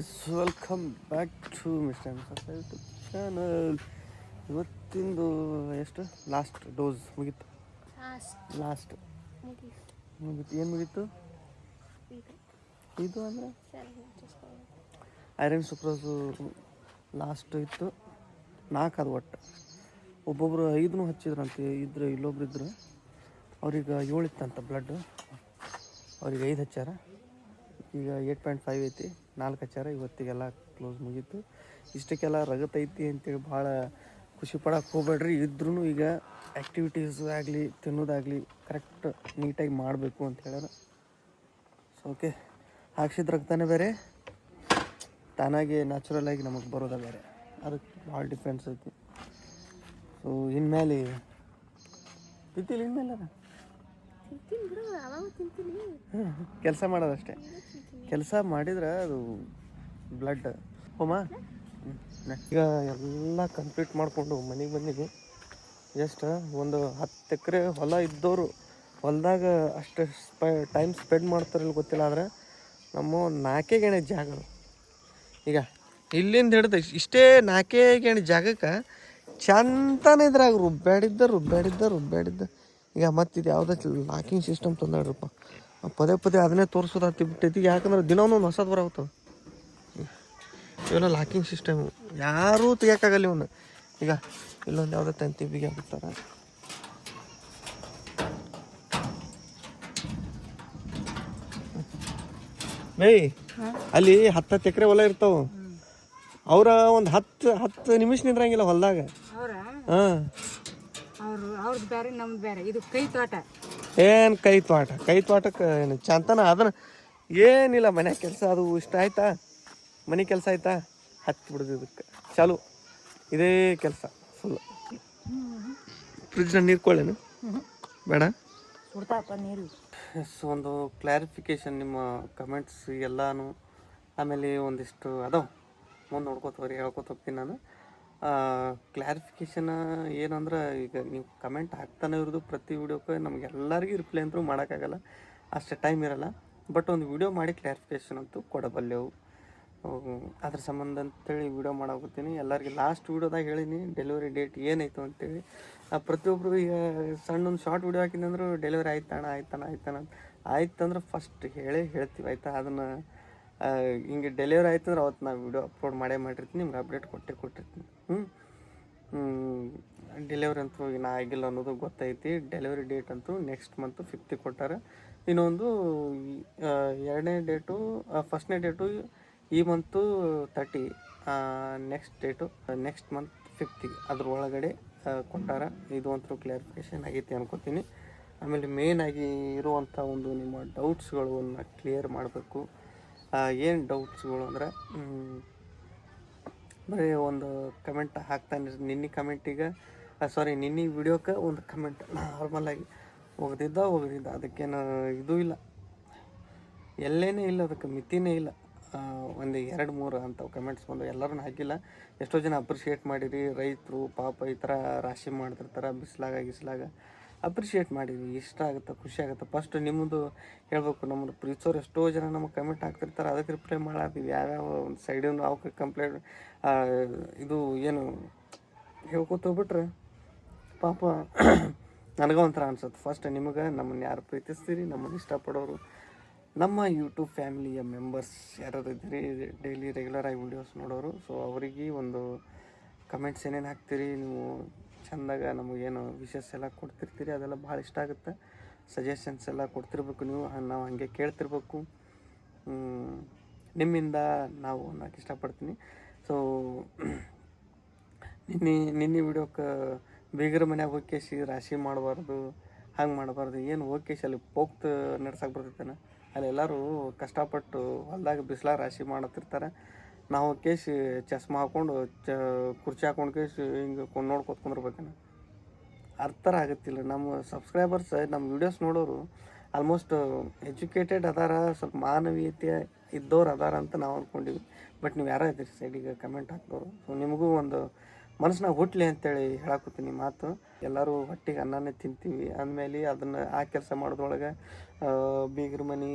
Welcome back to mister YouTube channel. ಇವತ್ತಿಂದು ಎಷ್ಟು last dose ಮುಗೀತು. ಲಾಸ್ಟ್ ಮುಗೀತು. ಏನು ಮುಗೀತು ಇದು ಅಂದರೆ ಐರನ್ ಸುಕ್ರೋಸು ಲಾಸ್ಟ್ ಇತ್ತು. 4 ಅದು ಒಟ್ಟು. ಒಬ್ಬೊಬ್ಬರು 5 ಹಚ್ಚಿದ್ರಂತೆ. ಇಲ್ಲೊಬ್ರು ಇದ್ರು, ಅವ್ರಿಗೆ 7 ಇತ್ತಂತ ಬ್ಲಡ್ಡು. ಅವ್ರಿಗೆ 5 ಹಚ್ಚಾರ. ಈಗ 8.5 ಐತಿ. 4 ಹಚ್ಚಾರ. ಇವತ್ತಿಗೆಲ್ಲ ಕ್ಲೋಸ್ ಮುಗೀತು. ಇಷ್ಟಕ್ಕೆಲ್ಲ ರಗತೈತಿ ಅಂತೇಳಿ ಭಾಳ ಖುಷಿ ಪಡೋಕೆ ಹೋಗ್ಬೇಡ್ರಿ. ಇದ್ರೂ ಈಗ ಆ್ಯಕ್ಟಿವಿಟೀಸ್ ಆಗಲಿ ತಿನ್ನೋದಾಗಲಿ ಕರೆಕ್ಟ್ ನೀಟಾಗಿ ಮಾಡಬೇಕು ಅಂತ ಹೇಳ್ಯಾರ. ಸೊ ಓಕೆ, ಹಾಕ್ಸಿದ ರಕ್ತನೇ ಬೇರೆ, ತಾನಾಗಿ ನ್ಯಾಚುರಲಾಗಿ ನಮಗೆ ಬರೋದ ಬೇರೆ. ಅದಕ್ಕೆ ಭಾಳ ಡಿಫ್ರೆನ್ಸ್ ಐತಿ. ಸೊ ಇನ್ಮೇಲೆ ತಿಂತಿಲ್ಲ. ಇನ್ಮೇಲೆ ಕೆಲಸ ಮಾಡೋದಷ್ಟೇ. ಕೆಲಸ ಮಾಡಿದ್ರೆ ಅದು ಬ್ಲಡ್ ಹೋಮ. ಈಗ ಎಲ್ಲ ಕಂಪ್ಲೀಟ್ ಮಾಡಿಕೊಂಡು ಮನೆಗೆ ಬಂದೀವಿ. ಜಸ್ಟ್ ಒಂದು 10 ಎಕರೆ ಹೊಲ ಇದ್ದವರು ಹೊಲದಾಗ ಅಷ್ಟು ಟೈಮ್ ಸ್ಪೆಂಡ್ ಮಾಡ್ತಾರಿಲ್ಲ ಗೊತ್ತಿಲ್ಲ. ಆದರೆ ನಮ್ಮ 4 ಗೇಣೆ ಜಾಗಗಳು ಈಗ ಇಲ್ಲಿಂದ ಹಿಡ್ದು ಇಷ್ಟೇ 4 ಗೇಣೆ ಜಾಗಕ್ಕೆ ಚಂತಾನೆ ಇದ್ರಾಗ ರುಬ್ಬ್ಯಾಡಿದ್ದ. ಈಗ ಮತ್ತಿದು ಯಾವುದೋ ಲಾಕಿಂಗ್ ಸಿಸ್ಟಮ್ ತಂದಾಡ್ರಪ್ಪ. ಪದೇ ಅದನ್ನೇ ತೋರಿಸೋದು ಬಿಟ್ಟೈತಿ. ಯಾಕಂದ್ರೆ ದಿನ ಒಂದೊಂದು ಹೊಸದು ಬರಾಗ್ತವೆ. ಇವೆಲ್ಲ ಲಾಕಿಂಗ್ ಸಿಸ್ಟಮು ಯಾರೂ ತೆಗಿಯೋಕ್ಕಾಗಲ್ಲ ಇವನು. ಈಗ ಇಲ್ಲೊಂದು ಯಾವುದೋ ತಂತಿ ಬಿಗಿ ಆಗ್ಬಿಡ್ತಾರೆ. ಮೇಯ್ ಅಲ್ಲಿ 10 ಎಕರೆ ಹೊಲ ಇರ್ತಾವೆ. ಅವ್ರ ಒಂದು 10 ನಿಮಿಷ ನಿಂದ್ರಂಗಿಲ್ಲ ಹೊಲದಾಗ. ಹಾಂ, ಅವ್ರದ್ದು ಬೇರೆ ನಮ್ದು ಬೇರೆ. ಇದು ಕೈ ತೋಟ. ಏನು ಕೈ ತೋಟಕ್ಕೆ ಏನು ಚಂತನ ಅದನ್ನ ಏನಿಲ್ಲ. ಮನೆ ಕೆಲಸ ಅದು ಇಷ್ಟ ಆಯ್ತಾ, ಮನೆ ಕೆಲಸ ಆಯ್ತಾ, ಹತ್ತಿ ಬಿಡೋದು ಇದಕ್ಕೆ ಚಾಲು. ಇದೇ ಕೆಲಸ ಫುಲ್. ಫ್ರಿಜ್ನ ನೀರು ಕೊಳ್ಳೇನು ಬೇಡ. ನೀರು ಒಂದು ಕ್ಲಾರಿಫಿಕೇಶನ್ ನಿಮ್ಮ ಕಮೆಂಟ್ಸ್ ಎಲ್ಲಾನು. ಆಮೇಲೆ ಒಂದಿಷ್ಟು ಅದಾವ ಮುಂದೆ ನೋಡ್ಕೋತವ್ರಿ, ಹೇಳ್ಕೊತ ಹೋಗ್ತೀನಿ ನಾನು. ಕ್ಲಾರಿಫಿಕೇಷನ್ ಏನಂದ್ರೆ, ಈಗ ನೀವು ಕಮೆಂಟ್ ಹಾಕ್ತಾನೆ ಇರೋದು ಪ್ರತಿ ವಿಡಿಯೋಕ್ಕೆ ನಮಗೆಲ್ಲರಿಗೂ ರಿಪ್ಲೈ ಅಂತೂ ಮಾಡೋಕ್ಕಾಗಲ್ಲ, ಅಷ್ಟು ಟೈಮ್ ಇರೋಲ್ಲ. ಬಟ್ ಒಂದು ವಿಡಿಯೋ ಮಾಡಿ ಕ್ಲಾರಿಫಿಕೇಷನ್ ಅಂತೂ ಕೊಡಬಲ್ಲೆವು. ಅದ್ರ ಸಂಬಂಧ ಅಂತೇಳಿ ವಿಡಿಯೋ ಮಾಡೋಗ್ತೀನಿ. ಎಲ್ಲರಿಗೆ ಲಾಸ್ಟ್ ವಿಡಿಯೋದಾಗ ಹೇಳೀನಿ ಡೆಲಿವರಿ ಡೇಟ್ ಏನಾಯಿತು ಅಂತೇಳಿ. ಪ್ರತಿಯೊಬ್ಬರು ಈಗ ಸಣ್ಣೊಂದು ಶಾರ್ಟ್ ವಿಡಿಯೋ ಹಾಕಿದಂದ್ರು ಡೆಲಿವರಿ ಆಯ್ತಣ್ಣ ಆಯ್ತಂದ್ರೆ ಫಸ್ಟ್ ಹೇಳ್ತೀವಿ ಆಯಿತಾ. ಅದನ್ನು ಹಿಂಗೆ ಡೆಲಿವರಿ ಆಯ್ತಂದ್ರೆ ಅವತ್ತು ನಾವು ವಿಡಿಯೋ ಅಪ್ಲೋಡ್ ಮಾಡಿರ್ತೀನಿ, ನಿಮ್ಗೆ ಅಪ್ಡೇಟ್ ಕೊಟ್ಟಿರ್ತೀನಿ. ಡೆಲಿವರಿ ಅಂತೂ ಇನ್ನು ಆಗಿಲ್ಲ ಅನ್ನೋದು ಗೊತ್ತೈತಿ. ಡೆಲಿವರಿ ಡೇಟ್ ಅಂತೂ ನೆಕ್ಸ್ಟ್ ಮಂತು 5th ಕೊಟ್ಟಾರೆ. ಇನ್ನೊಂದು 2ನೇ ಡೇಟು, ಫಸ್ಟ್ನೇ ಡೇಟು ಈ ಮಂತು 30, ನೆಕ್ಸ್ಟ್ ಮಂತ್ 5th ಅದ್ರ ಒಳಗಡೆ ಕೊಟ್ಟಾರ. ಇದು ಅಂತೂ ಕ್ಲಾರಿಫಿಕೇಷನ್ ಆಗೈತಿ ಅನ್ಕೋತೀನಿ. ಆಮೇಲೆ ಮೇಯ್ನಾಗಿ ಇರುವಂಥ ಒಂದು ನಿಮ್ಮ ಡೌಟ್ಸ್ಗಳನ್ನು ಕ್ಲಿಯರ್ ಮಾಡಬೇಕು. ಏನು ಡೌಟ್ಸ್ಗಳು ಅಂದರೆ, ಬರೀ ಒಂದು ಕಮೆಂಟ್ ಹಾಕ್ತಾನೆ. ನಿನ್ನೆ ವಿಡಿಯೋಕ್ಕೆ ಒಂದು ಕಮೆಂಟ್ ನಾರ್ಮಲಾಗಿ ಹೋಗ್ದಿದ್ದ ಅದಕ್ಕೇನು ಇದು ಇಲ್ಲ, ಎಲ್ಲೇನೇ ಇಲ್ಲ, ಅದಕ್ಕೆ ಮಿತಿನೇ ಇಲ್ಲ. ಒಂದು 2-3 ಅಂಥವು ಕಮೆಂಟ್ಸ್ ಬಂದು ಎಲ್ಲರೂ ಹಾಕಿಲ್ಲ. ಎಷ್ಟೋ ಜನ ಅಪ್ರಿಷಿಯೇಟ್ ಮಾಡಿರಿ. ರೈತರು ಪಾಪ ಈ ಥರ ರಾಶಿ ಮಾಡ್ತಿರ್ತಾರೆ ಬಿಸಿಲಾಗ ಅಪ್ರಿಷಿಯೇಟ್ ಮಾಡಿರಿ. ಇಷ್ಟ ಆಗುತ್ತೆ, ಖುಷಿ ಆಗುತ್ತೆ. ಫಸ್ಟ್ ನಿಮ್ಮದು ಹೇಳ್ಬೇಕು. ನಮ್ಮದು ಪ್ರೀತಿಸೋರು ಎಷ್ಟೋ ಜನ ನಮಗೆ ಕಮೆಂಟ್ ಹಾಕ್ತಿರ್ತಾರೆ, ಅದಕ್ಕೆ ರಿಪ್ಲೈ ಮಾಡಾತೀವಿ. ಯಾವ್ಯಾವ ಒಂದು ಸೈಡಿನ ಅವಕ್ಕೆ ಕಂಪ್ಲೇಂಟ್ ಇದು ಏನು ಹೇಳ್ಕೊತೋಗ್ಬಿಟ್ರೆ ಪಾಪ ನನಗೆ ಒಂಥರ ಅನ್ಸುತ್ತೆ. ಫಸ್ಟ್ ನಿಮಗೆ ನಮ್ಮನ್ನು ಯಾರು ಪ್ರೀತಿಸ್ತೀರಿ, ನಮ್ಮನ್ನು ಇಷ್ಟಪಡೋರು, ನಮ್ಮ ಯೂಟ್ಯೂಬ್ ಫ್ಯಾಮಿಲಿಯ ಮೆಂಬರ್ಸ್ ಯಾರು ಇದ್ದೀರಿ, ಡೈಲಿ ರೆಗ್ಯುಲರಾಗಿ ವೀಡಿಯೋಸ್ ನೋಡೋರು, ಸೊ ಅವರಿಗೆ ಒಂದು ಕಮೆಂಟ್ಸ್ ಏನೇನು ಹಾಕ್ತೀರಿ ನೀವು ಚೆಂದಾಗ, ನಮಗೇನು ವಿಶಸ್ ಎಲ್ಲ ಕೊಡ್ತಿರ್ತೀರಿ, ಅದೆಲ್ಲ ಭಾಳ ಇಷ್ಟ ಆಗುತ್ತೆ. ಸಜೆಷನ್ಸ್ ಎಲ್ಲ ಕೊಡ್ತಿರ್ಬೇಕು ನೀವು, ನಾವು ಹಾಗೆ ಕೇಳ್ತಿರ್ಬೇಕು. ನಿಮ್ಮಿಂದ ನಾವು ಅನ್ನೋಕೆ ಇಷ್ಟಪಡ್ತೀನಿ. ಸೊ ನಿನ್ನೆ ವಿಡಿಯೋಕ್ಕೆ ಬೀಗರ ಮನ್ಯಾಗ ಹೋಗ್ಕೇಸಿ ರಾಶಿ ಮಾಡಬಾರ್ದು, ಹಂಗೆ ಮಾಡಬಾರ್ದು, ಏನು ಹೋಗ್ಕೇಸಿ ಅಲ್ಲಿ ಪೋಕ್ತ ನಡ್ಸಕ್ಕೆ ಬರ್ತೈತೇನೆ. ಅಲ್ಲಿ ಎಲ್ಲರೂ ಕಷ್ಟಪಟ್ಟು ಹೊಲ್ದಾಗ ಬಿಸಿಲಾಗ ರಾಶಿ ಮಾಡತ್ತಿರ್ತಾರೆ. ನಾವು ಕೇಸಿ ಚಸ್ಮಾ ಹಾಕ್ಕೊಂಡು ಕುರ್ಚಿ ಹಾಕ್ಕೊಂಡು ಕೇಸಿ ಹಿಂಗೆ ನೋಡ್ಕೊತ ಕುಂದಿರ್ಬೇಕೇನ, ಅರ್ಥ ಆಗುತ್ತಿಲ್ಲ. ನಮ್ಮ ಸಬ್ಸ್ಕ್ರೈಬರ್ಸ್ ನಮ್ಮ ವೀಡಿಯೋಸ್ ನೋಡೋರು ಆಲ್ಮೋಸ್ಟ್ ಎಜುಕೇಟೆಡ್ ಅದಾರ, ಸ್ವಲ್ಪ ಮಾನವೀಯತೆ ಇದ್ದವ್ರು ಅದಾರ ಅಂತ ನಾವು ಅಂದ್ಕೊಂಡಿವಿ. ಬಟ್ ನೀವು ಯಾರೋ ಇದ್ದೀರಿ ಸೈಡಿಗೆ ಕಮೆಂಟ್ ಹಾಕ್ದವರು. ಸೊ ನಿಮಗೂ ಒಂದು ಮನಸ್ಸಿನಾಗ ಹುಟ್ಲಿ ಅಂತೇಳಿ ಹೇಳಾಕತ್ತೀನಿ ಮಾತು. ಎಲ್ಲರೂ ಹೊಟ್ಟಿಗೆ ಅನ್ನನೇ ತಿಂತೀವಿ ಅಂದಮೇಲೆ ಅದನ್ನು ಆ ಕೆಲಸ ಮಾಡೋದ್ರೊಳಗೆ ಬೀಗ್ರ ಮನೆ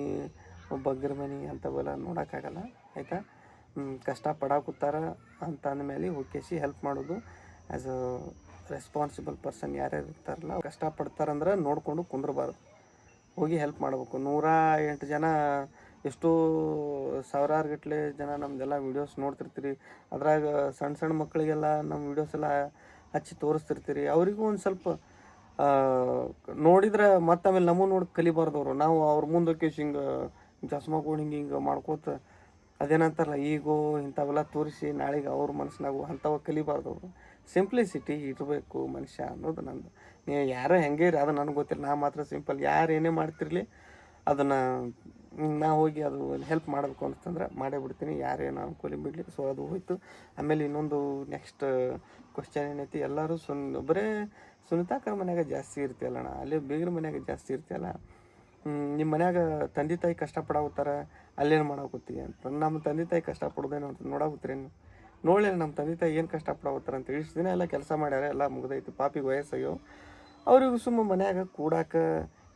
ಬಗ್ಗರ ಮನೆ ಅಂಥವೆಲ್ಲ ನೋಡೋಕ್ಕಾಗಲ್ಲ ಆಯಿತಾ. ಕಷ್ಟ ಪಡಾಕುತ್ತಾರ ಅಂತ ಅಂದಮೇಲೆ ಹೋಗಿ ಹೆಲ್ಪ್ ಮಾಡೋದು ಆ್ಯಸ್ ಅ ರೆಸ್ಪಾನ್ಸಿಬಲ್ ಪರ್ಸನ್ ಯಾರ್ಯಾರು ಇರ್ತಾರಲ್ಲ ಕಷ್ಟಪಡ್ತಾರಂದ್ರೆ ನೋಡಿಕೊಂಡು ಕುಂದ್ರಬಾರ್ದು, ಹೋಗಿ ಹೆಲ್ಪ್ ಮಾಡಬೇಕು. 108 ಜನ ಎಷ್ಟೋ ಸಾವಿರಾರು ಗಟ್ಟಲೆ ಜನ ನಮ್ಮದೆಲ್ಲ ವೀಡಿಯೋಸ್ ನೋಡ್ತಿರ್ತೀರಿ. ಅದ್ರಾಗ ಸಣ್ಣ ಸಣ್ಣ ಮಕ್ಕಳಿಗೆಲ್ಲ ನಮ್ಮ ವೀಡಿಯೋಸ್ ಎಲ್ಲ ಹಚ್ಚಿ ತೋರಿಸ್ತಿರ್ತೀರಿ. ಅವರಿಗೂ ಒಂದು ಸ್ವಲ್ಪ ನೋಡಿದ್ರೆ ಮತ್ತೆ ಆಮೇಲೆ ನಮಗೆ ನೋಡಿ ಕಲಿಬಾರ್ದವ್ರು. ನಾವು ಅವ್ರ ಮುಂದಕ್ಕೆ ಹಿಂಗೆ ಚಸ್ಮಾಗಳು ಹಿಂಗೆ ಮಾಡ್ಕೋತ ಅದೇನಂತಾರಲ್ಲ ಈಗೋ ಇಂಥವೆಲ್ಲ ತೋರಿಸಿ ನಾಳೆಗೆ ಅವ್ರ ಮನಸ್ಸಿನಾಗು ಅಂಥವು ಕಲಿಬಾರ್ದವ್ರು. ಸಿಂಪ್ಲಿಸಿಟಿ ಇರಬೇಕು ಮನುಷ್ಯ ಅನ್ನೋದು ನಂದು. ನೀವು ಯಾರೋ ಹೆಂಗೆ ಇರಿ ಅದು ನನಗೆ ಗೊತ್ತಿಲ್ಲ, ನಾ ಮಾತ್ರ ಸಿಂಪಲ್. ಯಾರು ಏನೇ ಮಾಡ್ತಿರಲಿ ಅದನ್ನು ನಾ ಹೋಗಿ ಅದು ಹೆಲ್ಪ್ ಮಾಡಬೇಕು ಅಂತಂದ್ರೆ ಮಾಡೇ ಬಿಡ್ತೀನಿ, ಯಾರೇನು ಅನ್ಕೊಲಿ ಬಿಡಲಿ. ಸೊ ಅದು ಹೋಯ್ತು. ಆಮೇಲೆ ಇನ್ನೊಂದು ನೆಕ್ಸ್ಟ್ ಕ್ವಶನ್ ಏನೈತಿ, ಎಲ್ಲರೂ ಬರೇ ಸುನಿತಾಕರ ಮನ್ಯಾಗ ಜಾಸ್ತಿ ಇರ್ತೀಯಲ್ಲಣ್ಣ, ಅಲ್ಲೇ ಬೀಗ್ರ ಮನ್ಯಾಗ ಜಾಸ್ತಿ ಇರ್ತೀಯಲ್ಲ, ನಿಮ್ಮ ಮನ್ಯಾಗ ತಂದೆ ತಾಯಿ ಕಷ್ಟಪಡಾಗುತ್ತಾರ, ಅಲ್ಲೇನು ಮಾಡಾಕತ್ತೀವಿ ಅಂತ. ನಮ್ಮ ತಂದೆ ತಾಯಿ ಕಷ್ಟಪಡೋದೇನೋ ಅಂತ ನೋಡಾಕತ್ತೀರೇನು? ನೋಡಲಿ ನಮ್ಮ ತಂದೆ ತಾಯಿ ಏನು ಕಷ್ಟಪಡಾಕತ್ತಾರ ಅಂತ. ಇಷ್ಟು ದಿನ ಎಲ್ಲ ಕೆಲಸ ಮಾಡ್ಯಾರ, ಎಲ್ಲ ಮುಗ್ದೈತಿ, ಪಾಪಿಗೆ ವಯಸ್ಸಾಗ್ಯೋ. ಅವ್ರಿಗೂ ಸುಮ್ಮ ಮನ್ಯಾಗ ಕೂಡಾಕ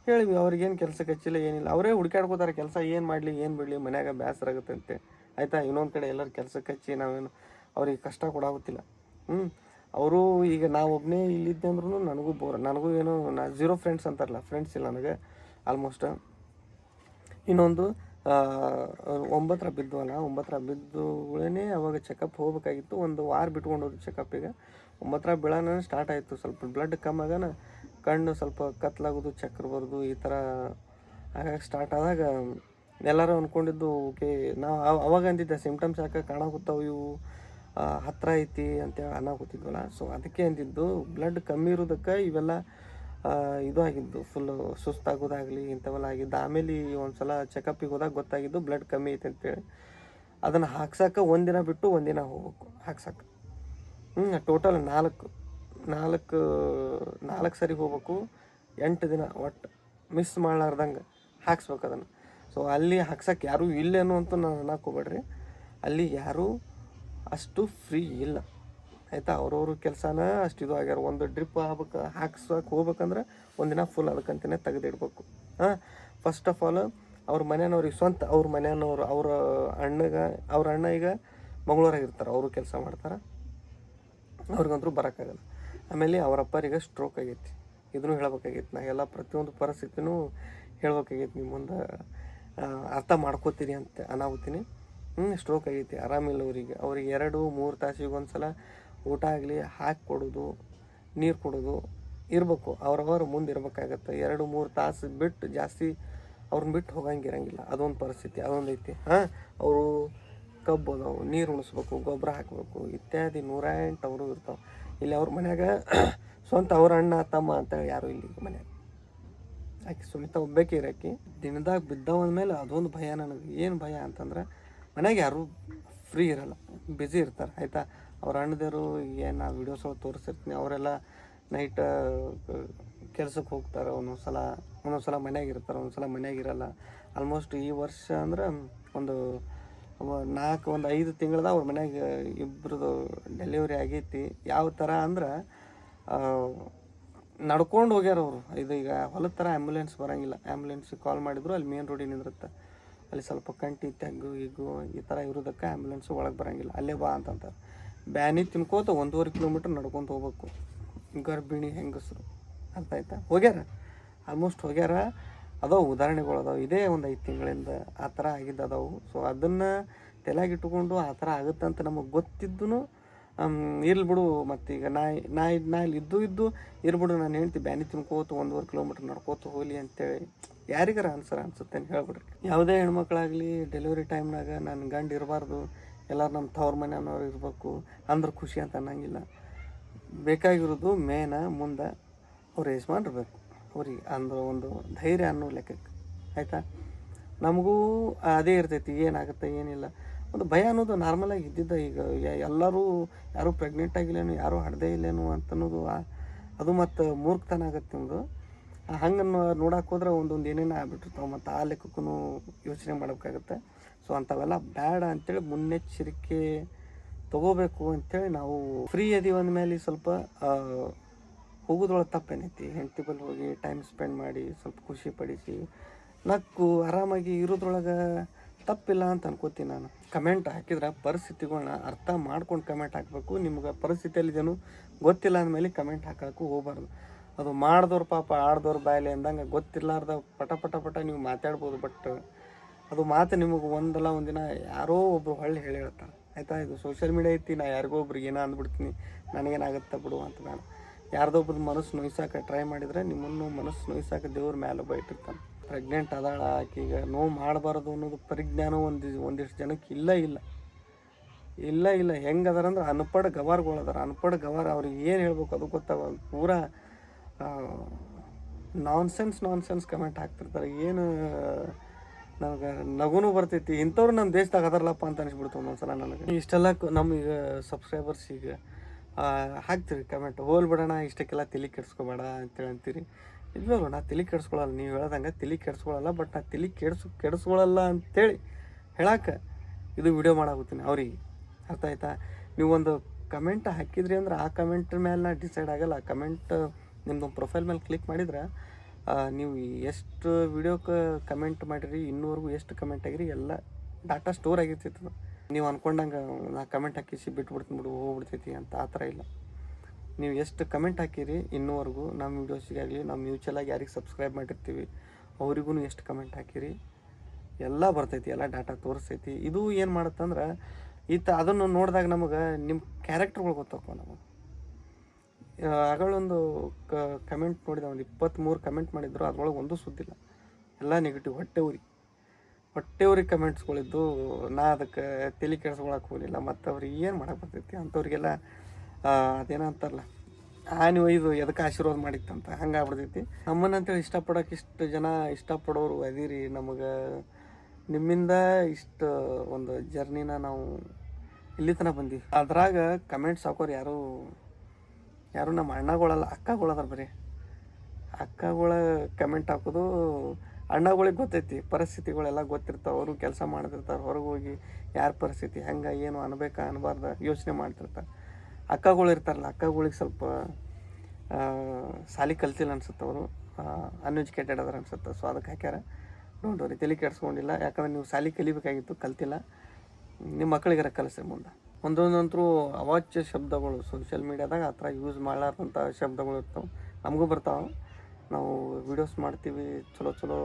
ಹೇಳಿವಿ, ಅವ್ರಿಗೇನು ಕೆಲಸಕ್ಕೆ ಹಚ್ಚಿಲ್ಲ ಏನಿಲ್ಲ, ಅವರೇ ಹುಡುಕಾಡ್ಕೋತಾರೆ ಕೆಲಸ ಏನು ಮಾಡಲಿ ಏನು ಬಿಡಲಿ, ಮನ್ಯಾಗ ಬೇಸರ ಆಗುತ್ತೆ ಅಂತೆ. ಆಯಿತಾ? ಇನ್ನೊಂದು ಕಡೆ ಎಲ್ಲರೂ ಕೆಲಸಕ್ಕೆ ಹಚ್ಚಿ ನಾವೇನು ಅವ್ರಿಗೆ ಕಷ್ಟ ಕೊಡಾಗುತ್ತಿಲ್ಲ. ಅವರು ಈಗ ನಾವೊಬ್ಬನೇ ಇಲ್ಲಿದ್ದೆ ಅಂದ್ರೂ ನನಗೂ ಬೋರ್, ನನಗೂ ಏನೋ ನಾ 0 ಫ್ರೆಂಡ್ಸ್ ಅಂತಾರಲ್ಲ, ಫ್ರೆಂಡ್ಸ್ ಇಲ್ಲ ನನಗೆ ಆಲ್ಮೋಸ್ಟ್. ಇನ್ನೊಂದು 9ರ ಬಿದ್ವಲ್ಲ, 9ರ ಬಿದ್ದುಗಳೇ ಅವಾಗ ಚೆಕಪ್ ಹೋಗ್ಬೇಕಾಗಿತ್ತು. ಒಂದು ವಾರ ಬಿಟ್ಕೊಂಡು ಹೋದ್ರು ಚೆಕಪ್ಪಿಗೆ. 9ರ ಬೀಳೋಣ ಸ್ಟಾರ್ಟ್ ಆಯಿತು. ಸ್ವಲ್ಪ ಬ್ಲಡ್ ಕಮ್ಮಿ ಆಗೋಣ, ಕಣ್ಣು ಸ್ವಲ್ಪ ಕತ್ಲಾಗೋದು, ಚಕ್ರ ಬರೋದು, ಈ ಥರ ಹಾಗಾಗಿ ಸ್ಟಾರ್ಟ್ ಆದಾಗ ಎಲ್ಲರೂ ಅಂದ್ಕೊಂಡಿದ್ದು ಓಕೆ. ನಾವು ಅವಾಗ ಅಂದಿದ್ದೆ ಸಿಮ್ಟಮ್ಸ್ ಯಾಕೆ ಕಾಣಾಕತ್ತಾವ ಇವು, ಹತ್ತಿರ ಐತಿ ಅಂತೇಳಿ ಅನ್ನೋಕತ್ತಿದ್ವಲ್ಲ. ಸೊ ಅದಕ್ಕೆ ಅಂದಿದ್ದು ಬ್ಲಡ್ ಕಮ್ಮಿ ಇರೋದಕ್ಕೆ ಇವೆಲ್ಲ ಇದು ಆಗಿದ್ದು, ಫುಲ್ಲು ಸುಸ್ತಾಗೋದಾಗಲಿ ಇಂಥವೆಲ್ಲ ಆಗಿದ್ದು. ಆಮೇಲೆ ಒಂದು ಸಲ ಚೆಕಪ್ಪಿಗೆ ಹೋದಾಗ ಗೊತ್ತಾಗಿದ್ದು ಬ್ಲಡ್ ಕಮ್ಮಿ ಐತೆ ಅಂತೇಳಿ. ಅದನ್ನು ಹಾಕ್ಸೋಕೆ ಒಂದಿನ ಬಿಟ್ಟು ಒಂದಿನ ಹೋಗ್ಬೇಕು ಹಾಕ್ಸೋಕೆ. ಟೋಟಲ್ 4 ಸರಿ ಹೋಗ್ಬೇಕು, 8 ದಿನ ಒಟ್ಟು ಮಿಸ್ ಮಾಡಲಾರ್ದಂಗೆ ಹಾಕ್ಸ್ಬೇಕು ಅದನ್ನು. ಸೊ ಅಲ್ಲಿ ಹಾಕ್ಸೋಕೆ ಯಾರೂ ಇಲ್ಲೇನು ಅಂತ ನಾನು ಅನ್ನಕ್ಕೆ ಹೋಗ್ಬೇಡ್ರಿ, ಅಲ್ಲಿ ಯಾರೂ ಅಷ್ಟು ಫ್ರೀ ಇಲ್ಲ. ಆಯಿತಾ? ಅವ್ರವ್ರ ಕೆಲಸನ ಅಷ್ಟು ಇದು ಆಗ್ಯಾರ. ಒಂದು ಡ್ರಿಪ್ ಹಾಕ್ಸೋಕೆ ಹೋಗ್ಬೇಕಂದ್ರೆ ಒಂದಿನ ಫುಲ್ ಅದಕ್ಕಂತಲೇ ತೆಗೆದಿಡ್ಬೇಕು. ಫಸ್ಟ್ ಆಫ್ ಆಲ್ ಅವ್ರ ಮನೆಯವ್ರಿಗೆ ಸ್ವಂತ ಅವ್ರ ಮನೆಯವ್ರು ಅವ್ರ ಅಣ್ಣ ಈಗ ಮಂಗಳೂರಾಗಿರ್ತಾರೆ, ಅವರು ಕೆಲಸ ಮಾಡ್ತಾರೆ, ಅವ್ರಿಗಂತೂ ಬರೋಕ್ಕಾಗಲ್ಲ. ಆಮೇಲೆ ಅವ್ರ ಅಪ್ಪರಿಗೆ ಸ್ಟ್ರೋಕ್ ಆಗೈತಿ, ಇದನ್ನು ಹೇಳ್ಬೇಕಾಗೈತಿ. ನಾ ಎಲ್ಲ ಪ್ರತಿಯೊಂದು ಪರಿಸ್ಥಿತಿನೂ ಹೇಳ್ಬೇಕಾಗೈತಿ, ನಿಮ್ಮ ಮುಂದೆ ಅರ್ಥ ಮಾಡ್ಕೋತೀರಿ ಅಂತ ಅನಾಹುತೀನಿ. ಸ್ಟ್ರೋಕ್ ಆಗೈತಿ, ಆರಾಮಿಲ್ಲ ಅವ್ರಿಗೆ 2-3 ತಾಸಿಗೆ ಒಂದು ಸಲ ಊಟ ಆಗಲಿ ಹಾಕಿ ಕೊಡೋದು, ನೀರು ಕೊಡೋದು ಇರಬೇಕು. ಅವ್ರವ್ರ ಮುಂದೆ ಇರ್ಬೇಕಾಗತ್ತೆ. 2-3 ತಾಸು ಬಿಟ್ಟು ಜಾಸ್ತಿ ಅವ್ರನ್ನ ಬಿಟ್ಟು ಹೋಗಂಗಿರಂಗಿಲ್ಲ. ಅದೊಂದು ಪರಿಸ್ಥಿತಿ, ಅದೊಂದು ಐತಿ. ಅವರು ಕಬ್ಬು ಅದಾವು, ನೀರು ಉಣಿಸ್ಬೇಕು, ಗೊಬ್ಬರ ಹಾಕಬೇಕು, ಇತ್ಯಾದಿ 108 ಅವರು ಇರ್ತಾವೆ. ಇಲ್ಲಿ ಅವ್ರ ಮನ್ಯಾಗ ಸ್ವಂತ ಅವ್ರ ಅಣ್ಣ ತಮ್ಮ ಅಂತ ಯಾರೂ ಇಲ್ಲಿ ಮನ್ಯಾಗ. ಆಕೆ ಸುನಿತಾ ಒಬ್ಬೇಕೆ ಇರಾಕಿ. ದಿನದಾಗ ಬಿದ್ದವನ ಮೇಲೆ ಅದೊಂದು ಭಯ ನನಗೆ. ಏನು ಭಯ ಅಂತಂದ್ರೆ ಮನ್ಯಾಗ ಯಾರೂ ಫ್ರೀ ಇರಲ್ಲ, ಬ್ಯುಸಿ ಇರ್ತಾರೆ. ಆಯಿತಾ? ಅವ್ರ ಅಣ್ಣದೇವರು ಏನು ನಾ ವೀಡಿಯೋಸ್ ಒಳಗೆ ತೋರಿಸಿರ್ತೀನಿ, ಅವರೆಲ್ಲ ನೈಟ್ ಕೆಲ್ಸಕ್ಕೆ ಹೋಗ್ತಾರೆ, ಒಂದೊಂದು ಸಲ ಮನ್ಯಾಗ ಇರ್ತಾರೆ, ಒಂದೊಂದು ಸಲ ಮನ್ಯಾಗಿರಲ್ಲ. ಆಲ್ಮೋಸ್ಟ್ ಈ ವರ್ಷ ಅಂದ್ರೆ ಒಂದು 5 ತಿಂಗಳದ ಅವ್ರ ಮನ್ಯಾಗ ಇಬ್ಬರದು ಡೆಲಿವರಿ ಆಗೈತಿ. ಯಾವ ಥರ ಅಂದ್ರೆ ನಡ್ಕೊಂಡು ಹೋಗ್ಯಾರ ಅವರು. ಇದು ಈಗ ಹೊಲದ ಥರ ಆ್ಯಂಬುಲೆನ್ಸ್ ಬರೋಂಗಿಲ್ಲ. ಆ್ಯಂಬುಲೆನ್ಸಿಗೆ ಕಾಲ್ ಮಾಡಿದ್ರು ಅಲ್ಲಿ ಮೇನ್ ರೋಡಿಗೆ ನಿಂದಿರುತ್ತೆ, ಅಲ್ಲಿ ಸ್ವಲ್ಪ ಕಂಟಿ ತೆಗ್ಗು ಈಗು ಈ ಥರ ಇರೋದಕ್ಕೆ ಆ್ಯಂಬುಲೆನ್ಸು ಒಳಗೆ ಬರೋಂಗಿಲ್ಲ, ಅಲ್ಲೇ ಬಾ ಅಂತಂತಾರೆ. ಬ್ಯಾನಿ ತಿನ್ಕೋತ 1.5 ಕಿಲೋಮೀಟ್ರ್ ನಡ್ಕೊತ ಹೋಗ್ಬೇಕು. ಗರ್ಭಿಣಿ ಹೆಂಗಸರು ಅಂತ ಆಯ್ತಾ ಹೋಗ್ಯಾರ, ಆಲ್ಮೋಸ್ಟ್ ಹೋಗ್ಯಾರ. ಅದಾವೆ ಉದಾಹರಣೆಗಳು ಅದಾವೆ. ಇದೇ ಒಂದು 5 ತಿಂಗಳಿಂದ ಆ ಥರ ಆಗಿದ್ದು ಅದಾವು. ಸೊ ಅದನ್ನು ತಲೆಯಾಗಿಟ್ಟುಕೊಂಡು ಆ ಥರ ಆಗುತ್ತಂತ ನಮಗೆ ಗೊತ್ತಿದ್ದು ಇರ್ಲಿ ಬಿಡು, ಮತ್ತೀಗ ನಾ ಇಲ್ಲಿ ಇದ್ದು ಇರ್ಬಿಡು, ನಾನು ಹೇಳ್ತಿ ಬ್ಯಾನಿ ತಿನ್ಕೋತ 1.5 ಕಿಲೋಮೀಟ್ರ್ ನಡ್ಕೋತ ಹೋಗ್ಲಿ ಅಂತೇಳಿ ಯಾರಿಗಾರ ಅನ್ಸುತ್ತೆ ಅಂತ ಹೇಳ್ಬಿಡ್ರಿ. ಯಾವುದೇ ಹೆಣ್ಮಕ್ಳಾಗಲಿ ಡೆಲಿವರಿ ಟೈಮ್ನಾಗ ನನ್ನ ಗಂಡು ಇರಬಾರ್ದು, ಎಲ್ಲರೂ ನಮ್ಮ ತವ್ರ ಮನೆಯವ್ರು ಇರಬೇಕು ಅಂದ್ರೆ ಖುಷಿ ಅಂತ ಅನ್ನಂಗಿಲ್ಲ. ಬೇಕಾಗಿರೋದು ಮೇನ ಮುಂದೆ ಅವ್ರು ಯಜಮಾನ್ರಿರ್ಬೇಕು ಅವ್ರಿಗೆ, ಅಂದ್ರೆ ಒಂದು ಧೈರ್ಯ ಅನ್ನೋ ಲೆಕ್ಕಕ್ಕೆ. ಆಯಿತಾ? ನಮಗೂ ಅದೇ ಇರ್ತೈತಿ, ಏನಾಗುತ್ತೆ ಏನಿಲ್ಲ ಒಂದು ಭಯ ಅನ್ನೋದು ನಾರ್ಮಲಾಗಿ ಇದ್ದಿದ್ದ. ಈಗ ಎಲ್ಲರೂ ಯಾರೂ ಪ್ರೆಗ್ನೆಂಟ್ ಆಗಿಲ್ಲೇನು, ಯಾರೂ ಹಡ್ದೇ ಇಲ್ಲೇನು ಅಂತನ್ನೋದು ಅದು ಮತ್ತು ಮೂರ್ಖತನ ಆಗತ್ತೆ ನಿಮ್ಮದು. ಹಂಗೆ ನೋಡಕ್ಕೆ ಹೋದ್ರೆ ಒಂದೊಂದು ಏನೇನು ಆಗ್ಬಿಟ್ಟಿರ್ತಾವೆ, ಮತ್ತು ಆ ಲೆಕ್ಕಕ್ಕೂ ಯೋಚನೆ ಮಾಡಬೇಕಾಗತ್ತೆ. ಸೊ ಅಂಥವೆಲ್ಲ ಬೇಡ ಅಂಥೇಳಿ ಮುನ್ನೆಚ್ಚರಿಕೆ ತೊಗೋಬೇಕು ಅಂಥೇಳಿ ನಾವು ಫ್ರೀ ಅದೀವಿ ಅಂದಮೇಲೆ ಸ್ವಲ್ಪ ಹೋಗೋದ್ರೊಳಗೆ ತಪ್ಪೇನೈತಿ. ಹೆಂಡತಿ ಬಳಿ ಹೋಗಿ ಟೈಮ್ ಸ್ಪೆಂಡ್ ಮಾಡಿ ಸ್ವಲ್ಪ ಖುಷಿ ಪಡಿಸಿ ನಕ್ಕು ಆರಾಮಾಗಿ ಇರೋದ್ರೊಳಗೆ ತಪ್ಪಿಲ್ಲ ಅಂತ ಅನ್ಕೋತೀನಿ ನಾನು. ಕಮೆಂಟ್ ಹಾಕಿದ್ರೆ ಪರಿಸ್ಥಿತಿಗಳನ್ನ ಅರ್ಥ ಮಾಡ್ಕೊಂಡು ಕಮೆಂಟ್ ಹಾಕಬೇಕು. ನಿಮ್ಗೆ ಪರಿಸ್ಥಿತಿಯಲ್ಲಿದೇನು ಗೊತ್ತಿಲ್ಲ ಅಂದಮೇಲೆ ಕಮೆಂಟ್ ಹಾಕೋಕ್ಕೂ ಹೋಗ್ಬಾರ್ದು. ಅದು ಮಾಡಿದವ್ರು ಪಾಪ ಆಡ್ದವ್ರು ಬಾಯಲ್ಲಿ ಅಂದಂಗೆ ಗೊತ್ತಿಲ್ಲಾರ್ದ ಪಟ ನೀವು ಮಾತಾಡ್ಬೋದು. ಬಟ್ ಅದು ಮಾತು ನಿಮಗೆ ಒಂದಲ್ಲ ಒಂದಿನ ಯಾರೋ ಒಬ್ಬರು ಹೊಳ್ಳಿ ಹೇಳಿ ಹೇಳ್ತಾರೆ. ಆಯಿತಾ, ಇದು ಸೋಷಿಯಲ್ ಮೀಡಿಯಾ ಐತಿ, ನಾ ಯಾರಿಗೋ ಒಬ್ರಿಗೆ ಏನೋ ಅಂದ್ಬಿಡ್ತೀನಿ, ನನಗೇನಾಗುತ್ತೆ ಬಿಡು ಅಂತ ಬೇಡ. ಯಾರ್ದೊಬ್ಬರು ಮನಸ್ಸು ನೋಯ್ಸೋಕೆ ಟ್ರೈ ಮಾಡಿದರೆ ನಿಮ್ಮನ್ನು ಮನಸ್ಸು ನೋಯ್ಸೋಕೆ ದೇವ್ರ ಮೇಲೆ ಒಬ್ಬ ಇಟ್ಟಿರ್ತಾನೆ. ಪ್ರೆಗ್ನೆಂಟ್ ಅದಾಳ, ಆಕೆಗೆ ನೋವು ಮಾಡಬಾರ್ದು ಅನ್ನೋದು ಪರಿಜ್ಞಾನ ಒಂದಿಷ್ಟು ಜನಕ್ಕೆ ಇಲ್ಲ. ಹೆಂಗೆ ಅದಾರ ಅಂದ್ರೆ ಅನ್ಪಡ್ ಗವಾರ್ಗಳು ಅದಾರ. ಅನ್ಪಡ್ ಗವಾರ ಅವ್ರಿಗೆ ಏನು ಹೇಳ್ಬೇಕು ಅದು ಗೊತ್ತಾಗ ಪೂರಾ ನಾನ್ಸೆನ್ಸ್ ಕಮೆಂಟ್ ಹಾಕ್ತಿರ್ತಾರೆ. ಏನು ನನಗೆ ನಗುನೂ ಬರ್ತೈತಿ. ಇಂಥವ್ರು ನಮ್ಮ ದೇಶದಾಗ ಅದಾರಲ್ಲಪ್ಪ ಅಂತ ಅನಿಸ್ಬಿಡ್ತು ಒಂದೊಂದ್ಸಲ ನನಗೆ. ಇಷ್ಟೆಲ್ಲ ನಮಗೆ ಸಬ್ಸ್ಕ್ರೈಬರ್ಸ್ ಈಗ ಹಾಕ್ತೀರಿ ಕಮೆಂಟ್, ಹೋಲ್ಬಿಡೋಣ ಇಷ್ಟಕ್ಕೆಲ್ಲ ತಲೆ ಕೆಡಿಸ್ಕೊಬೇಡ ಅಂತೇಳಿ ಅಂತೀರಿ. ಇದ್ವಲ್ಲ, ನಾ ತಲೆ ಕೆಡಿಸ್ಕೊಳ್ಳಲ್ಲ, ನೀವು ಹೇಳ್ದಂಗೆ ತಲೆ ಕೆಡಿಸ್ಕೊಳ್ಳಲ್ಲ. ಬಟ್ ನಾ ತಲೆ ಕೆಡಿಸ್ಕೊಳ್ಳಲ್ಲ ಅಂತೇಳಿ ಹೇಳಕ್ಕೆ ಇದು ವಿಡಿಯೋ ಮಾಡಾಗುತ್ತೀನಿ ಅವ್ರಿಗೆ. ಅರ್ಥ ಆಯ್ತಾ? ನೀವೊಂದು ಕಮೆಂಟ್ ಹಾಕಿದ್ರಿ ಅಂದ್ರೆ ಆ ಕಮೆಂಟ್ ಮೇಲೆ ನಾ ಡಿಸೈಡ್ ಆಗಲ್ಲ. ಕಮೆಂಟ್ ನಿಮ್ಮದು ಪ್ರೊಫೈಲ್ ಮೇಲೆ ಕ್ಲಿಕ್ ಮಾಡಿದ್ರೆ ನೀವು ಎಷ್ಟು ವಿಡಿಯೋಕ್ಕೆ ಕಮೆಂಟ್ ಮಾಡಿರಿ, ಇನ್ನೂವರೆಗೂ ಎಷ್ಟು ಕಮೆಂಟ್ ಆಗಿರಿ ಎಲ್ಲ ಡಾಟಾ ಸ್ಟೋರ್ ಆಗಿರ್ತೈತೆ. ನೀವು ಅಂದ್ಕೊಂಡಂಗೆ ನಾ ಕಮೆಂಟ್ ಹಾಕಿಸಿ ಬಿಟ್ಬಿಡ್ತೀನಿ ಹೋಗ್ಬಿಡ್ತೈತಿ ಅಂತ ಆ ಥರ ಇಲ್ಲ. ನೀವು ಎಷ್ಟು ಕಮೆಂಟ್ ಹಾಕಿರಿ ಇನ್ನೂವರೆಗೂ ನಮ್ಮ ವೀಡಿಯೋಸಿಗಾಗಲಿ, ನಮ್ಮ ಮ್ಯೂಚುವಲಾಗಿ ಯಾರಿಗೆ ಸಬ್ಸ್ಕ್ರೈಬ್ ಮಾಡಿರ್ತೀವಿ ಅವ್ರಿಗೂ ಎಷ್ಟು ಕಮೆಂಟ್ ಹಾಕಿರಿ ಎಲ್ಲ ಬರ್ತೈತಿ, ಎಲ್ಲ ಡಾಟಾ ತೋರಿಸ್ತೈತಿ. ಇದು ಏನು ಮಾಡುತ್ತಂದ್ರೆ ಅದನ್ನು ನೋಡಿದಾಗ ನಮಗೆ ನಿಮ್ಮ ಕ್ಯಾರೆಕ್ಟರ್ಗಳು ಗೊತ್ತಾಗ್ತಾವೆ ನಮಗೆ. ಆಗಳೊಂದು ಕಮೆಂಟ್ ನೋಡಿದ, ಒಂದು 23 ಕಮೆಂಟ್ ಮಾಡಿದ್ರು, ಅದ್ರೊಳಗೆ ಒಂದೂ ಸುದ್ದಿಲ್ಲ, ಎಲ್ಲ ನೆಗೆಟಿವ್, ಹೊಟ್ಟೆ ಉರಿ ಕಮೆಂಟ್ಸ್ಗಳಿದ್ದು. ನಾ ಅದಕ್ಕೆ ತಲೆ ಕೆಡಿಸ್ಕೊಳಕ್ಕೆ ಹೋಗಲಿಲ್ಲ. ಮತ್ತು ಅವ್ರಿಗೆ ಏನು ಮಾಡಕ್ಕೆ ಬರ್ತೈತಿ ಅಂಥವ್ರಿಗೆಲ್ಲ ಅದೇನೋ ಅಂತಾರಲ್ಲ, ನೀವು ಇದು ಎದಕ್ಕೆ ಆಶೀರ್ವಾದ ಮಾಡಿತ್ತಂತ ಹಂಗೆ ಆಗ್ಬಿಡ್ತೈತಿ. ನಮ್ಮನ್ನಂತೇಳಿ ಇಷ್ಟಪಡೋಕೆ ಇಷ್ಟು ಜನ ಇಷ್ಟಪಡೋರು ಅದೀರಿ. ನಮಗೆ ನಿಮ್ಮಿಂದ ಇಷ್ಟು ಒಂದು ಜರ್ನಿನ ನಾವು ಇಲ್ಲಿ ತನಕ ಬಂದೀವಿ. ಅದ್ರಾಗ ಕಮೆಂಟ್ಸ್ ಹಾಕೋರು ಯಾರು ನಮ್ಮ ಅಣ್ಣಗಳಲ್ಲ, ಅಕ್ಕಗಳದಾರ. ಬರೀ ಅಕ್ಕಗಳ ಕಮೆಂಟ್ ಹಾಕೋದು. ಅಣ್ಣಗಳಿಗೆ ಗೊತ್ತೈತಿ ಪರಿಸ್ಥಿತಿಗಳೆಲ್ಲ ಗೊತ್ತಿರ್ತಾವೆ, ಅವರು ಕೆಲಸ ಮಾಡ್ತಿರ್ತಾರೆ, ಹೊರಗೆ ಹೋಗಿ ಯಾರ ಪರಿಸ್ಥಿತಿ ಹೆಂಗೆ ಏನು ಅನ್ಬೇಕಾ ಅನ್ಬಾರ್ದು ಯೋಚನೆ ಮಾಡ್ತಿರ್ತಾರೆ. ಅಕ್ಕಗಳು ಇರ್ತಾರಲ್ಲ, ಅಕ್ಕಗಳಿಗೆ ಸ್ವಲ್ಪ ಸಾಲಿ ಕಲ್ತಿಲ್ಲ ಅನ್ಸುತ್ತೆ, ಅವರು ಅನ್ಎಜುಕೇಟೆಡ್ ಅದಾರ ಅನ್ಸುತ್ತೆ. ಸೊ ಅದಕ್ಕೆ ಹಾಕ್ಯಾರ. ಡೋಂಟ್ ವರಿ, ತಲೆ ಕೆಡಿಸ್ಕೊಂಡಿಲ್ಲ. ಯಾಕಂದ್ರೆ ನೀವು ಸಾಲಿ ಕಲಿಬೇಕಾಗಿತ್ತು, ಕಲ್ತಿಲ್ಲ. ನಿಮ್ಮ ಮಕ್ಕಳಿಗಾರ ಕಲಿಸ್ರಿ ಮುಂದೆ. ಒಂದೊಂದಂತರೂ ಅವಾಚ್ಯ ಶಬ್ದಗಳು ಸೋಷಿಯಲ್ ಮೀಡ್ಯಾದಾಗ ಆ ಥರ ಯೂಸ್ ಮಾಡಲಾರ್ದಂಥ ಶಬ್ದಗಳು ಇರ್ತಾವೆ. ನಮಗೂ ಬರ್ತಾವೆ. ನಾವು ವೀಡಿಯೋಸ್ ಮಾಡ್ತೀವಿ, ಚಲೋ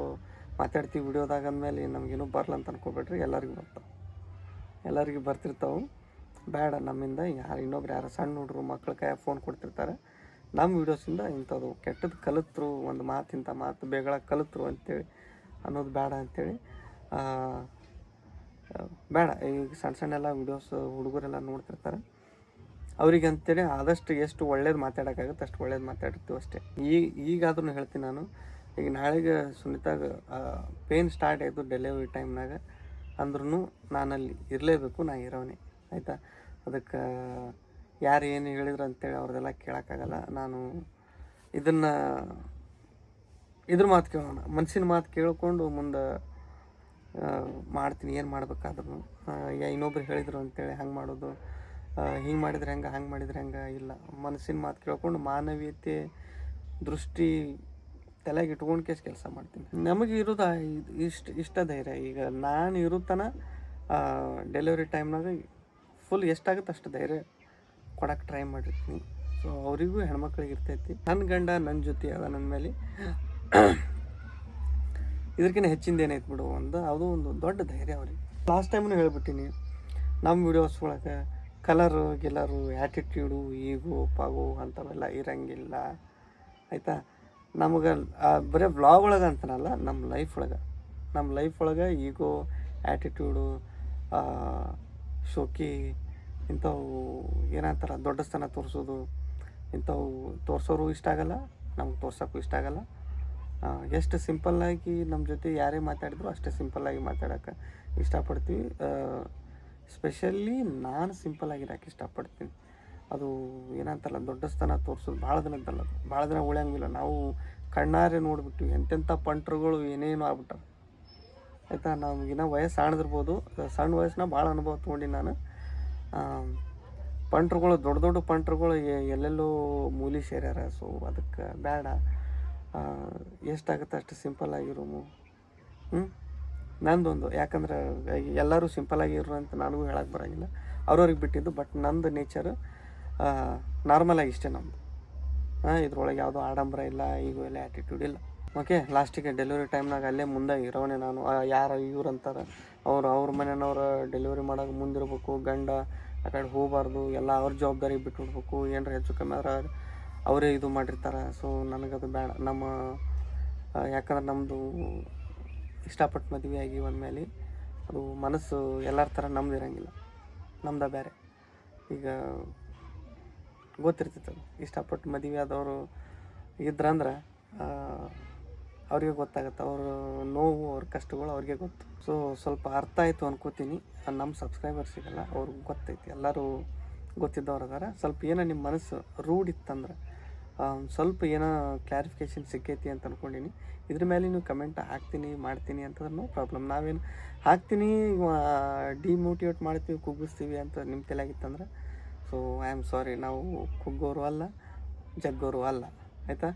ಮಾತಾಡ್ತೀವಿ ವೀಡಿಯೋದಾಗ ಅಂದಮೇಲೆ ನಮಗೇನು ಬರಲ್ಲ ಅಂತ ಅನ್ಕೋಬೇಡ್ರಿ. ಎಲ್ಲರಿಗೂ ಬರ್ತಿರ್ತಾವೆ. ಬೇಡ, ನಮ್ಮಿಂದ ಇನ್ನೊಬ್ರು ಯಾರು ಸಣ್ಣ ಹುಡುಗರು ಮಕ್ಳ ಕೈ ಫೋನ್ ಕೊಡ್ತಿರ್ತಾರೆ, ನಮ್ಮ ವೀಡಿಯೋಸಿಂದ ಇಂಥದ್ದು ಕೆಟ್ಟದ್ದು ಕಲಿತ್ರು, ಒಂದು ಮಾತಿಂಥ ಮಾತು ಬೇಗ ಕಲಿತ್ರು ಅಂತೇಳಿ ಅನ್ನೋದು ಬೇಡ ಅಂಥೇಳಿ. ಬೇಡ, ಈಗ ಸಣ್ಣ ಎಲ್ಲ ವೀಡಿಯೋಸ್ ಹುಡುಗರೆಲ್ಲ ನೋಡ್ತಿರ್ತಾರೆ, ಅವ್ರಿಗೆ ಅಂತೇಳಿ ಆದಷ್ಟು ಎಷ್ಟು ಒಳ್ಳೇದು ಮಾತಾಡೋಕ್ಕಾಗುತ್ತೆ ಅಷ್ಟು ಒಳ್ಳೇದು ಮಾತಾಡಿರ್ತೀವಿ ಅಷ್ಟೇ. ಈಗಾದ್ರೂ ಹೇಳ್ತೀನಿ ನಾನು, ಈಗ ನಾಳೆಗೆ ಸುನಿತಾಗ ಪೇನ್ ಸ್ಟಾರ್ಟ್ ಆಯಿತು ಡೆಲಿವರಿ ಟೈಮ್ನಾಗ ಅಂದ್ರೂ ನಾನಲ್ಲಿ ಇರಲೇಬೇಕು, ನಾ ಇರೋನೆ. ಆಯಿತಾ? ಅದಕ್ಕೆ ಯಾರು ಏನು ಹೇಳಿದ್ರು ಅಂತೇಳಿ ಅವ್ರದ್ದೆಲ್ಲ ಕೇಳೋಕ್ಕಾಗಲ್ಲ. ನಾನು ಇದ್ರ ಮಾತು ಕೇಳೋಣ, ಮನಸ್ಸಿನ ಮಾತು ಕೇಳ್ಕೊಂಡು ಮುಂದೆ ಮಾಡ್ತೀನಿ. ಏನು ಮಾಡ್ಬೇಕಾದ್ರೂ ಇನ್ನೊಬ್ರು ಹೇಳಿದ್ರು ಅಂತೇಳಿ ಹಂಗೆ ಮಾಡೋದು, ಹಿಂಗೆ ಮಾಡಿದ್ರೆ ಹಂಗೆ ಇಲ್ಲ. ಮನಸ್ಸಿನ ಮಾತು ಕೇಳ್ಕೊಂಡು ಮಾನವೀಯತೆ ದೃಷ್ಟಿ ತಲೆಗೆ ಇಟ್ಕೊಂಡು ಕೆಲಸ ಮಾಡ್ತೀನಿ. ನಮಗೆ ಇರೋದು ಇಷ್ಟ ಧೈರ್ಯ. ಈಗ ನಾನು ಇರುತ್ತಾನ ಡೆಲಿವರಿ ಟೈಮ್ನಾಗ ಫುಲ್ ಎಷ್ಟಾಗುತ್ತೆ ಅಷ್ಟು ಧೈರ್ಯ ಕೊಡೋಕೆ ಟ್ರೈ ಮಾಡಿರ್ತೀನಿ. ಸೊ ಅವರಿಗೂ ಹೆಣ್ಮಕ್ಳಿಗೆ ಇರ್ತೈತಿ. ನನ್ನ ಗಂಡ ನನ್ನ ಜೊತೆ ಅದ ನನ್ನ ಮೇಲೆ, ಇದಕ್ಕಿಂತ ಹೆಚ್ಚಿಂದ ಏನೈತೆ ಬಿಡು ಅದು ಒಂದು ದೊಡ್ಡ ಧೈರ್ಯ ಅವ್ರಿಗೆ. ಲಾಸ್ಟ್ ಟೈಮ್ನು ಹೇಳ್ಬಿಟ್ಟಿನಿ, ನಮ್ಮ ವೀಡಿಯೋಸ್ ಒಳಗೆ ಕಲರು ಆ್ಯಟಿಟ್ಯೂಡು ಈಗೋ ಪಾಗೋ ಅಂಥವೆಲ್ಲ ಇರಂಗಿಲ್ಲ. ಆಯಿತಾ? ನಮಗೆ ಬರೀ ವ್ಲಾಗ್ ಒಳಗೆ ಅಂತನಲ್ಲ, ನಮ್ಮ ಲೈಫ್ ಒಳಗೆ ಈಗೋ ಆ್ಯಟಿಟ್ಯೂಡು ಶೋಕಿ ಇಂಥವು ಏನಂತಾರ ದೊಡ್ಡ ಸ್ಥಾನ ತೋರಿಸೋದು, ಇಂಥವು ತೋರಿಸೋರು ಇಷ್ಟ ಆಗಲ್ಲ, ನಮ್ಗೆ ತೋರ್ಸೋಕ್ಕೂ ಇಷ್ಟ ಆಗಲ್ಲ. ಎಷ್ಟು ಸಿಂಪಲ್ಲಾಗಿ ನಮ್ಮ ಜೊತೆ ಯಾರೇ ಮಾತಾಡಿದ್ರು ಅಷ್ಟೇ ಸಿಂಪಲ್ಲಾಗಿ ಮಾತಾಡೋಕ್ಕೆ ಇಷ್ಟಪಡ್ತೀವಿ. ಸ್ಪೆಷಲಿ ನಾನು ಸಿಂಪಲ್ಲಾಗಿರೋಕೆ ಇಷ್ಟಪಡ್ತೀನಿ. ಅದು ಏನಂತಲ್ಲ ದೊಡ್ಡ ಸ್ಥಾನ ತೋರಿಸೋದು ಭಾಳ ದಿನ ಉಳಿಯಂಗಿಲ್ಲ. ನಾವು ಕಣ್ಣಾರೆ ನೋಡಿಬಿಟ್ಟಿವಿ ಎಂತೆಂಥ ಪಂಟ್ರುಗಳು ಏನೇನು ಆಗ್ಬಿಟ್ಟಾರೆ. ಆಯಿತಾ? ನಮಗಿನ್ನ ವಯಸ್ಸು ಸಣ್ಣದಿರ್ಬೋದು, ಸಣ್ಣ ವಯಸ್ಸಿನ ಭಾಳ ಅನುಭವ ತೊಗೊಂಡು ನಾನು. ಪಂಟ್ರುಗಳು ದೊಡ್ಡ ಪಂಟ್ರುಗಳು ಎಲ್ಲೆಲ್ಲೋ ಮೂಲಿ ಸೇರ್ಯಾರ. ಸೊ ಅದಕ್ಕೆ ಬೇಡ, ಎಷ್ಟಾಗುತ್ತೆ ಅಷ್ಟು ಸಿಂಪಲ್ಲಾಗಿರೋಮು. ನಂದೊಂದು, ಯಾಕಂದ್ರೆ ಎಲ್ಲರೂ ಸಿಂಪಲಾಗಿ ಇರು ಅಂತ ನನಗೂ ಹೇಳಕ್ಕೆ ಬರೋಂಗಿಲ್ಲ, ಅವ್ರವ್ರಿಗೆ ಬಿಟ್ಟಿದ್ದು. ಬಟ್ ನಂದು ನೇಚರು ನಾರ್ಮಲಾಗಿ ಇಷ್ಟೇ ನಮ್ಮದು. ಇದ್ರೊಳಗೆ ಯಾವುದೋ ಆಡಂಬರ ಇಲ್ಲ, ಈಗೂ ಇಲ್ಲ, ಆ್ಯಟಿಟ್ಯೂಡ್ ಇಲ್ಲ. ಓಕೆ, ಲಾಸ್ಟಿಗೆ ಡೆಲಿವರಿ ಟೈಮ್ನಾಗ ಅಲ್ಲೇ ಮುಂದೆ ಇರೋನೆ ನಾನು. ಯಾರು ಇವ್ರು ಅಂತಾರೆ, ಅವ್ರ ಮನೆಯವ್ರು ಡೆಲಿವರಿ ಮಾಡೋಕೆ ಮುಂದಿರ್ಬೇಕು, ಗಂಡ ಆ ಕಡೆ ಹೋಗಬಾರ್ದು, ಎಲ್ಲ ಅವ್ರ ಜವಾಬ್ದಾರಿ ಬಿಟ್ಬಿಡ್ಬೇಕು, ಏನಾರ ಹೆಚ್ಚು ಕಮ್ಮಿ ಆದ್ರೆ ಅವರೇ ಇದು ಮಾಡಿರ್ತಾರೆ. ಸೊ ನನಗದು ಬೇಡ. ಯಾಕಂದ್ರೆ ನಮ್ಮದು ಇಷ್ಟಪಟ್ಟು ಮದುವೆ ಆಗಿ ಒಂದ್ಮೇಲೆ ಅದು ಮನಸ್ಸು ಎಲ್ಲರ ಥರ ನಮ್ದು ಇರೋಂಗಿಲ್ಲ, ನಮ್ದು ಬೇರೆ. ಈಗ ಗೊತ್ತಿರ್ತೈತೆ ಅದು, ಇಷ್ಟಪಟ್ಟು ಮದುವೆ ಆದವರು ಇದ್ರಂದ್ರೆ ಅವ್ರಿಗೆ ಗೊತ್ತಾಗುತ್ತೆ, ಅವ್ರ ನೋವು ಅವ್ರ ಕಷ್ಟಗಳು ಅವ್ರಿಗೆ ಗೊತ್ತು. ಸೊ ಸ್ವಲ್ಪ ಅರ್ಥ ಆಯಿತು ಅನ್ಕೋತೀನಿ. ನಮ್ಮ ಸಬ್ಸ್ಕ್ರೈಬರ್ಸಿಗೆಲ್ಲ ಅವ್ರಿಗೆ ಗೊತ್ತೈತಿ, ಎಲ್ಲರೂ ಗೊತ್ತಿದ್ದವ್ರು ಅದಾರ. ಸ್ವಲ್ಪ ಏನೋ ನಿಮ್ಮ ಮನಸ್ಸು ರೂಢ್ ಇತ್ತಂದ್ರೆ ಸ್ವಲ್ಪ ಏನೋ ಕ್ಲಾರಿಫಿಕೇಷನ್ ಸಿಕ್ಕೈತಿ ಅಂತ ಅಂದ್ಕೊಂಡೀನಿ. ಇದ್ರ ಮೇಲೆ ನೀವು ಕಮೆಂಟ್ ಹಾಕ್ತೀನಿ ಮಾಡ್ತೀನಿ ಅಂತಂದ್ರೆ ನೋ ಪ್ರಾಬ್ಲಮ್. ನಾವೇನು ಹಾಕ್ತೀನಿ ಡಿಮೋಟಿವೇಟ್ ಮಾಡ್ತೀವಿ, ಕುಗ್ಗಿಸ್ತೀವಿ ಅಂತ ನಿಮ್ಮ ತಲೆಯಾಗಿತ್ತಂದ್ರೆ ಸೊ ಐ ಆಮ್ ಸಾರಿ. ನಾವು ಕುಗ್ಗೋರು ಅಲ್ಲ, ಜಗ್ಗೋರು ಅಲ್ಲ, ಆಯಿತಾ?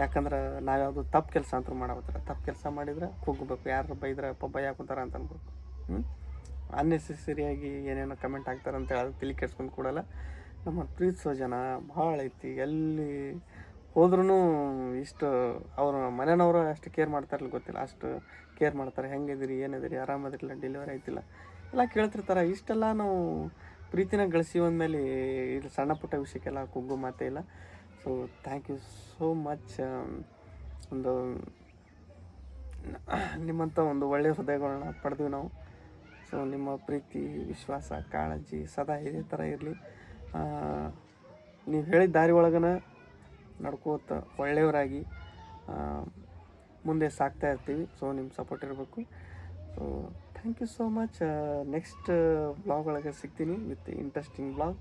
ಯಾಕಂದ್ರೆ ನಾವ್ಯಾವುದು ತಪ್ಪು ಕೆಲಸ ಅಂತೂ ಮಾಡಬತ್ತಾರೆ. ತಪ್ಪು ಕೆಲಸ ಮಾಡಿದ್ರೆ ಕುಗ್ಗಬೇಕು, ಯಾರು ಬೈದ್ರೆ ಭಯ ಹಾಕೋತಾರ ಅಂತ ಅನ್ಬೇಕು. ಅನ್ನೆಸೆಸರಿಯಾಗಿ ಏನೇನೋ ಕಮೆಂಟ್ ಹಾಕ್ತಾರೆ ಅಂತ ಹೇಳಿ ತಲೆ ಕೆಡ್ಸ್ಕೊಂಡು ಕೊಡಲ್ಲ. ನಮ್ಮ ಪ್ರೀತಿಸೋ ಜನ ಭಾಳ ಐತಿ, ಎಲ್ಲಿ ಹೋದ್ರೂ ಇಷ್ಟು ಅವ್ರ ಮನೆಯವರು ಅಷ್ಟು ಕೇರ್ ಮಾಡ್ತಾರಲ್ಲ ಗೊತ್ತಿಲ್ಲ, ಅಷ್ಟು ಕೇರ್ ಮಾಡ್ತಾರೆ. ಹೆಂಗಿದಿರಿ, ಏನಿದಿರಿ, ಆರಾಮದಿರಲಿಲ್ಲ, ಡೆಲಿವರಿ ಆಯ್ತಿಲ್ಲ ಎಲ್ಲ ಕೇಳ್ತಿರ್ತಾರೆ. ಇಷ್ಟೆಲ್ಲ ನಾವು ಪ್ರೀತಿನ ಗಳಿಸಿ ಒಂದ್ಮೇಲೆ ಇಲ್ಲಿ ಸಣ್ಣ ಪುಟ್ಟ ವಿಷಯಕ್ಕೆಲ್ಲ ಕುಗ್ಗು ಮಾತೇ ಇಲ್ಲ. So thank you so much. ಒಂದು ನಿಮ್ಮಂಥ ಒಂದು ಒಳ್ಳೆಯ ಹೃದಯಗಳನ್ನ ಪಡೆದ್ವಿ ನಾವು. ಸೊ ನಿಮ್ಮ ಪ್ರೀತಿ, ವಿಶ್ವಾಸ, ಕಾಳಜಿ ಸದಾ ಇದೇ ಥರ ಇರಲಿ. ನೀವು ಹೇಳಿದ ದಾರಿ ಒಳಗನ ನಡ್ಕೋತ ಒಳ್ಳೆಯವರಾಗಿ ಮುಂದೆ ಸಾಕ್ತಾ ಇರ್ತೀವಿ. ಸೊ ನಿಮ್ಮ ಸಪೋರ್ಟ್ ಇರಬೇಕು. So thank you so much. Next vlog ಒಳಗೆ ಸಿಗ್ತೀನಿ with interesting vlog.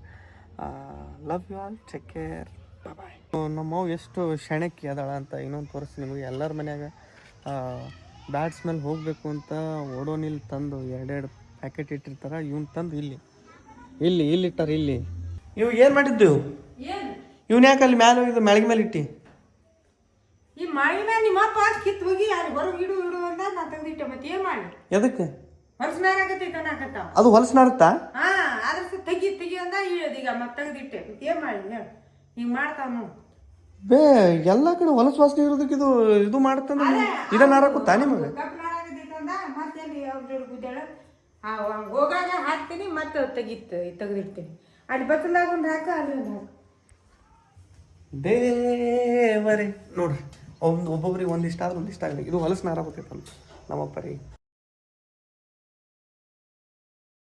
Love you all, take care, bye. ನಮ್ಮವು ಎಷ್ಟು ಶೆಣಕ್ಕಿ ಅದಾಳ ಅಂತ ಇನ್ನೊಂದು ತೋರಿಸಿ ನಿಮಗೆ. ಎಲ್ಲರ ಮನ್ಯಾಗ ಬ್ಯಾಡ್ ಸ್ಮೆಲ್ ಹೋಗಬೇಕು ಅಂತ ಓಡೋನಿಲ್ ತಂದು 2 ಪ್ಯಾಕೆಟ್ ಇಟ್ಟಿರ್ತಾರೆ. ಇವ್ನು ತಂದು ಇಲ್ಲಿ ಇಟ್ಟಾರ. ಇವು ಏನು ಮಾಡಿದ್ದು? ಇವ್ನ ಯಾಕೆ ಅಲ್ಲಿ ಮ್ಯಾಲೆ ಹೋಗಿದ್ದು, ಮ್ಯಾಳಿಗೆ ಮೇಲೆ ಇಟ್ಟು? ಈ ಮಾಳಿ ಮೇಲೆ ನಿಮ್ಮ ಅಪ್ಪ ಕಿತ್ತು ಹೋಗಿ ಯಾರು ಹೊರಗೆ ಇಡು ಅಂದ ನಾ ತೆಗ್ದಿಟ್ಟೆ. ಮತ್ತೆ ಏನು ಮಾಡಿ? ಎದಕ್ಕೆ? ಹೊಲಸು ನಾರಾಕತ್ತೈತೆ ನಾಕತ್ತಾವ. ಅದು ಹೊಲಸು ನಾಡುತ್ತಾ? ಆದ್ರೆ ತೆಗಿ ಅಂದ ಈಗ ಮತ್ತೆ ತೆಗ್ದಿಟ್ಟೆ. ಮತ್ತೆ ಏನು ಮಾಡಿ ಹೇಳಿ? ಹಿಂಗೆ ಮಾಡ್ತಾವ ನೋಡಿ. ಬೇ ಎಲ್ಲ ಕಡೆ ಹೊಲಸು ವಾಸನೆ ಇರೋದಕ್ಕೆ ಇದು ಮಾಡುತ್ತಂದ್ರೆ ಇದನ್ನ ಹಾರಾಕುತ್ತಾ ನಿಮಗೆ? ಕಬ್ಬು ನಾರಾಕತ್ತೈತೆ ಅಂದ ಮತ್ತೇನು ಅವ್ರ ಜೋಡಿ ಗುದ್ದಾಳ. ಹೋಗಾಗ ಹಾಕ್ತೀನಿ, ಮತ್ತೆ ತೆಗ್ದಿಡ್ತೀನಿ. ಅಲ್ಲಿ ಬತ್ತಲಾಗ ಒಂದು ಹಾಕ, ಅಲ್ಲಿ ಒಂದು ಹಾಕ. ದೇವರೇ ನೋಡ್ರಿ, ಒಬ್ಬೊಬ್ರಿಗೆ ಒಂದಿಷ್ಟ ಆದ್ರೆ ಒಂದಿಷ್ಟ ಆಗಲಿ. ಇದು ಹೊಲಸು ನಾರಾಕತ್ತೈತಂತ ನಮ್ಮಪ್ಪರಿಗೆ.